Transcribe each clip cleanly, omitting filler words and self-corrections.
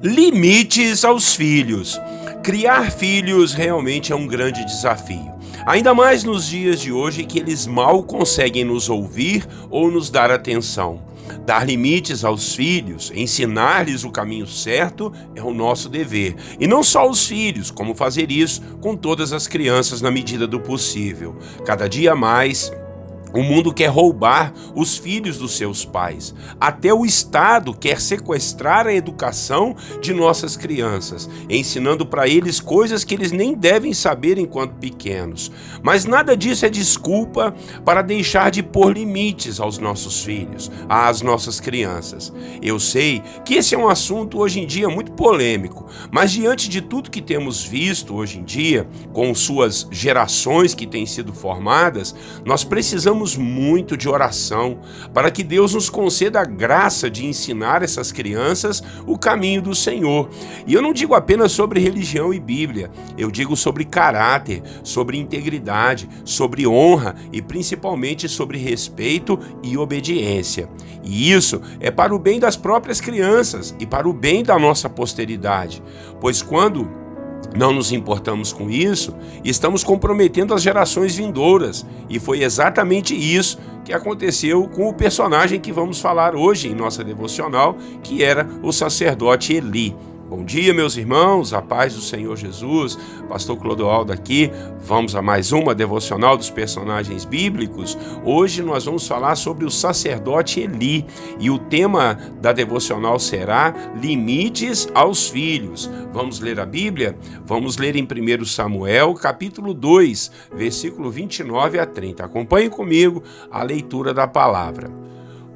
Limites aos filhos. Criar filhos realmente é um grande desafio. Ainda mais nos dias de hoje que eles mal conseguem nos ouvir ou nos dar atenção. Dar limites aos filhos, ensinar-lhes o caminho certo é o nosso dever. E não só os filhos, como fazer isso com todas as crianças na medida do possível. Cada dia mais, o mundo quer roubar os filhos dos seus pais. Até o Estado quer sequestrar a educação de nossas crianças, ensinando para eles coisas que eles nem devem saber enquanto pequenos. Mas nada disso é desculpa para deixar de pôr limites aos nossos filhos, às nossas crianças. Eu sei que esse é um assunto hoje em dia muito polêmico, mas diante de tudo que temos visto hoje em dia, com suas gerações que têm sido formadas, nós precisamos muito de oração para que Deus nos conceda a graça de ensinar essas crianças o caminho do Senhor. E eu não digo apenas sobre religião e Bíblia, eu digo sobre caráter, sobre integridade, sobre honra e principalmente sobre respeito e obediência. E isso é para o bem das próprias crianças e para o bem da nossa posteridade, pois quando não nos importamos com isso, estamos comprometendo as gerações vindouras. E foi exatamente isso que aconteceu com o personagem que vamos falar hoje em nossa devocional, que era o sacerdote Eli. Bom dia, meus irmãos, a paz do Senhor Jesus, pastor Clodoaldo aqui, vamos a mais uma devocional dos personagens bíblicos. Hoje nós vamos falar sobre o sacerdote Eli e o tema da devocional será limites aos filhos. Vamos ler a Bíblia? Vamos ler em 1 Samuel, capítulo 2, versículo 29 a 30. Acompanhe comigo a leitura da palavra.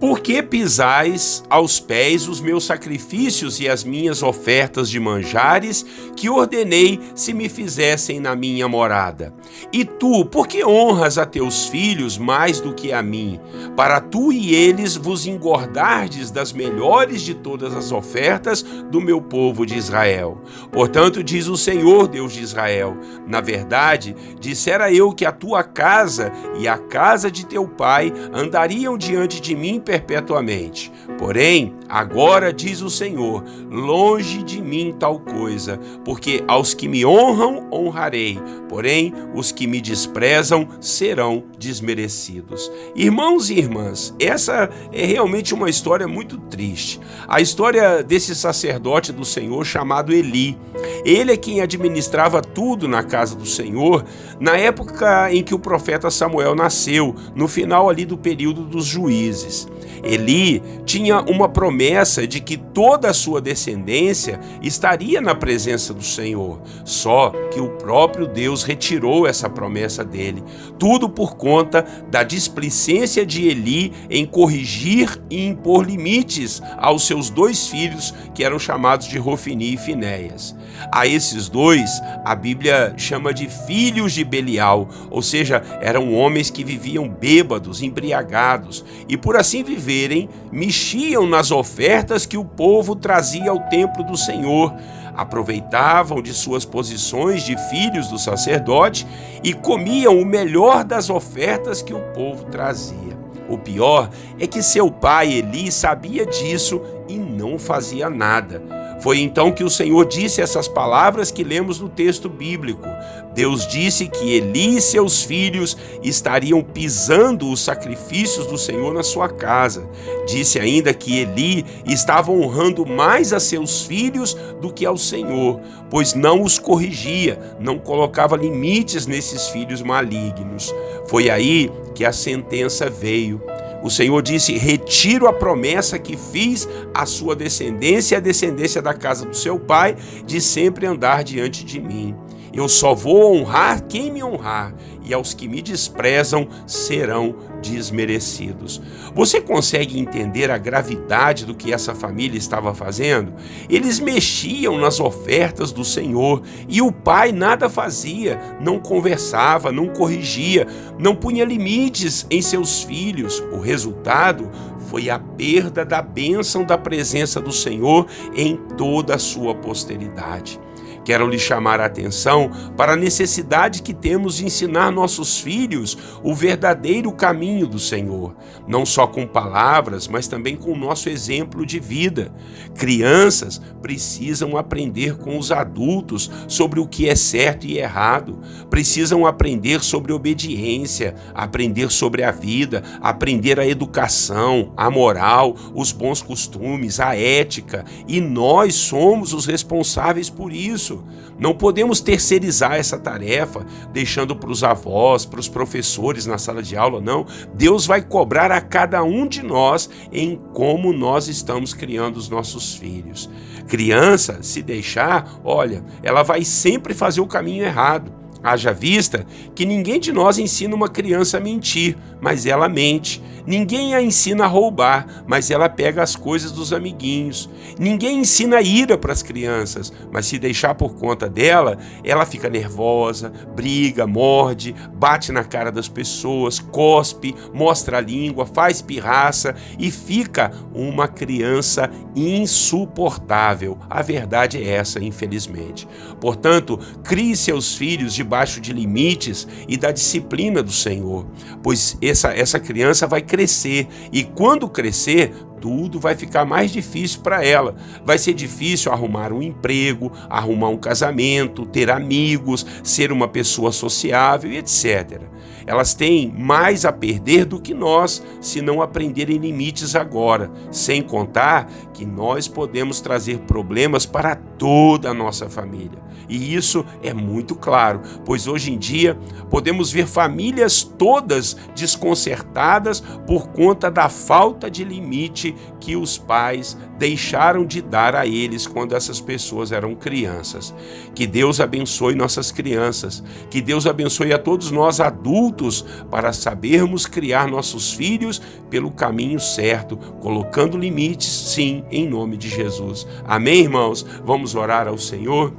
Por que pisais aos pés os meus sacrifícios e as minhas ofertas de manjares que ordenei se me fizessem na minha morada? E tu, por que honras a teus filhos mais do que a mim, para tu e eles vos engordardes das melhores de todas as ofertas do meu povo de Israel? Portanto, diz o Senhor, Deus de Israel, na verdade, dissera eu que a tua casa e a casa de teu pai andariam diante de mim perpetuamente. Porém, agora diz o Senhor, longe de mim tal coisa, porque aos que me honram, honrarei, porém, os que me desprezam serão desmerecidos. Irmãos e irmãs, essa é realmente uma história muito triste. A história desse sacerdote do Senhor chamado Eli. Ele é quem administrava tudo na casa do Senhor, na época em que o profeta Samuel nasceu, no final ali do período dos juízes. Eli tinha uma promessa de que toda a sua descendência estaria na presença do Senhor, só que o próprio Deus retirou essa promessa dele, tudo por conta da displicência de Eli em corrigir e impor limites aos seus dois filhos, que eram chamados de Hofni e Finéias. A esses dois, a Bíblia chama de filhos de Belial, ou seja, eram homens que viviam bêbados, embriagados, e por assim viverem, mexiam nas ofertas que o povo trazia ao templo do Senhor, aproveitavam de suas posições de filhos do sacerdote e comiam o melhor das ofertas que o povo trazia. O pior é que seu pai Eli sabia disso e não fazia nada. Foi então que o Senhor disse essas palavras que lemos no texto bíblico. Deus disse que Eli e seus filhos estariam pisando os sacrifícios do Senhor na sua casa. Disse ainda que Eli estava honrando mais a seus filhos do que ao Senhor, pois não os corrigia, não colocava limites nesses filhos malignos. Foi aí que a sentença veio. O Senhor disse, retiro a promessa que fiz à sua descendência e à descendência da casa do seu pai, de sempre andar diante de mim. Eu só vou honrar quem me honrar, e aos que me desprezam serão desmerecidos. Você consegue entender a gravidade do que essa família estava fazendo? Eles mexiam nas ofertas do Senhor e o pai nada fazia, não conversava, não corrigia, não punha limites em seus filhos. O resultado foi a perda da bênção da presença do Senhor em toda a sua posteridade. Quero lhe chamar a atenção para a necessidade que temos de ensinar nossos filhos o verdadeiro caminho do Senhor, não só com palavras, mas também com o nosso exemplo de vida. Crianças precisam aprender com os adultos sobre o que é certo e errado, precisam aprender sobre obediência, aprender sobre a vida, aprender a educação, a moral, os bons costumes, a ética, e nós somos os responsáveis por isso. Não podemos terceirizar essa tarefa, deixando para os avós, para os professores na sala de aula, não. Deus vai cobrar a cada um de nós em como nós estamos criando os nossos filhos. Criança, se deixar, olha, ela vai sempre fazer o caminho errado. Haja vista que ninguém de nós ensina uma criança a mentir, mas ela mente. Ninguém a ensina a roubar, mas ela pega as coisas dos amiguinhos. Ninguém ensina ira para as crianças, mas se deixar por conta dela, ela fica nervosa, briga, morde, bate na cara das pessoas, cospe, mostra a língua, faz pirraça e fica uma criança insuportável. A verdade é essa, infelizmente. Portanto, crie seus filhos debaixo de limites e da disciplina do Senhor, pois essa criança vai crescer, e quando crescer, tudo vai ficar mais difícil para ela. Vai ser difícil arrumar um emprego, arrumar um casamento, ter amigos, ser uma pessoa sociável, etc. Elas têm mais a perder do que nós se não aprenderem limites agora, sem contar que nós podemos trazer problemas para toda a nossa família. E isso é muito claro, pois hoje em dia podemos ver famílias todas desconcertadas por conta da falta de limite que os pais deixaram de dar a eles quando essas pessoas eram crianças. Que Deus abençoe nossas crianças, que Deus abençoe a todos nós adultos para sabermos criar nossos filhos pelo caminho certo, colocando limites, sim, em nome de Jesus. Amém, irmãos? Vamos orar ao Senhor?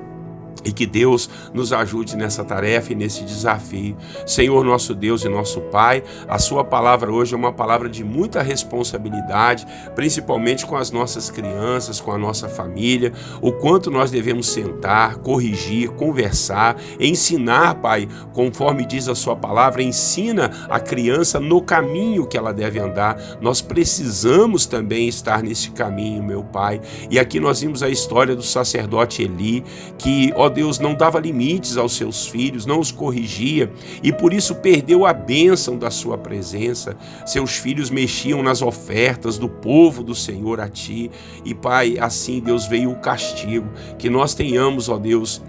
E que Deus nos ajude nessa tarefa e nesse desafio. Senhor, nosso Deus e nosso Pai, a sua palavra hoje é uma palavra de muita responsabilidade, principalmente com as nossas crianças, com a nossa família, o quanto nós devemos sentar, corrigir, conversar, ensinar, Pai, conforme diz a sua palavra, ensina a criança no caminho que ela deve andar. Nós precisamos também estar nesse caminho, meu Pai. E aqui nós vimos a história do sacerdote Eli, que, ó Deus, não dava limites aos seus filhos, não os corrigia e por isso perdeu a bênção da sua presença. Seus filhos mexiam nas ofertas do povo do Senhor a ti e, Pai, assim, Deus, veio o castigo. Que nós tenhamos, ó Deus,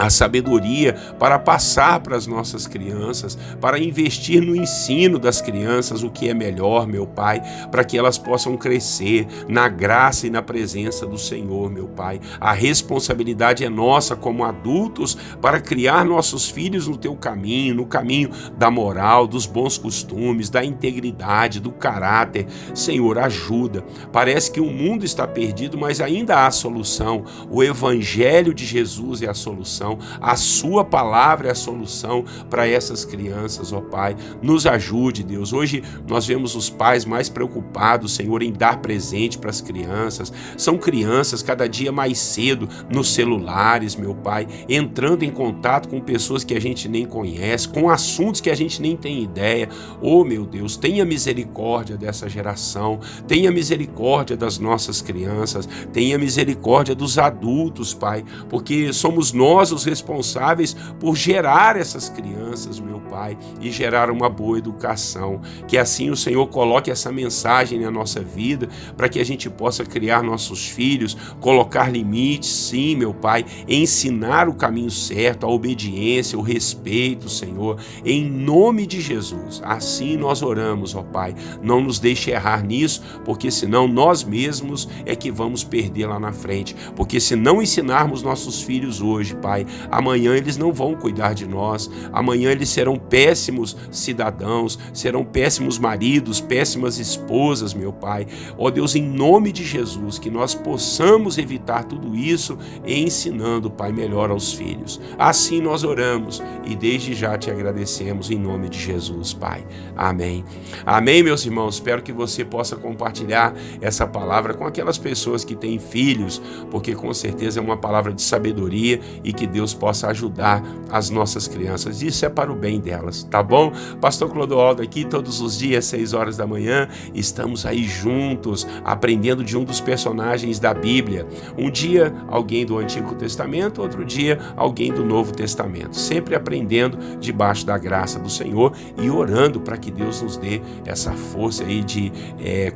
a sabedoria para passar para as nossas crianças, para investir no ensino das crianças o que é melhor, meu Pai, para que elas possam crescer na graça e na presença do Senhor, meu Pai. A responsabilidade é nossa como adultos para criar nossos filhos no teu caminho, no caminho da moral, dos bons costumes, da integridade, do caráter. Senhor, ajuda. Parece que o mundo está perdido, mas ainda há solução. O Evangelho de Jesus é a solução. A sua palavra é a solução para essas crianças, ó Pai. Nos ajude, Deus. Hoje nós vemos os pais mais preocupados, Senhor, em dar presente para as crianças. São crianças cada dia mais cedo nos celulares, meu Pai, entrando em contato com pessoas que a gente nem conhece, com assuntos que a gente nem tem ideia. Oh, meu Deus, tenha misericórdia dessa geração, tenha misericórdia das nossas crianças, tenha misericórdia dos adultos, Pai, porque somos nós os responsáveis por gerar essas crianças, meu Pai, e gerar uma boa educação. Que assim o Senhor coloque essa mensagem na nossa vida, para que a gente possa criar nossos filhos, colocar limites, sim, meu Pai, ensinar o caminho certo, a obediência, o respeito, Senhor, em nome de Jesus. Assim nós oramos, ó Pai, não nos deixe errar nisso, porque senão nós mesmos é que vamos perder lá na frente, porque se não ensinarmos nossos filhos hoje, Pai, Pai. Amanhã eles não vão cuidar de nós. Amanhã eles serão péssimos cidadãos, serão péssimos maridos, péssimas esposas, meu Pai. Ó Deus, em nome de Jesus, que nós possamos evitar tudo isso ensinando, Pai, melhor aos filhos. Assim nós oramos e desde já te agradecemos em nome de Jesus, Pai. Amém. Amém, meus irmãos. Espero que você possa compartilhar essa palavra com aquelas pessoas que têm filhos, porque com certeza é uma palavra de sabedoria e que Deus possa ajudar as nossas crianças. Isso é para o bem delas, tá bom? Pastor Clodoaldo aqui todos os dias, 6 horas da manhã, estamos aí juntos, aprendendo de um dos personagens da Bíblia. Um dia alguém do Antigo Testamento, outro dia alguém do Novo Testamento. Sempre aprendendo debaixo da graça do Senhor e orando para que Deus nos dê essa força aí de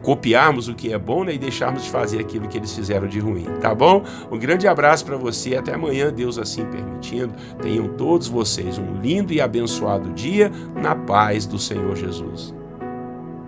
copiarmos o que é bom, né, e deixarmos de fazer aquilo que eles fizeram de ruim, tá bom? Um grande abraço para você, até amanhã, Deus assim permitindo. Tenham todos vocês um lindo e abençoado dia na paz do Senhor Jesus.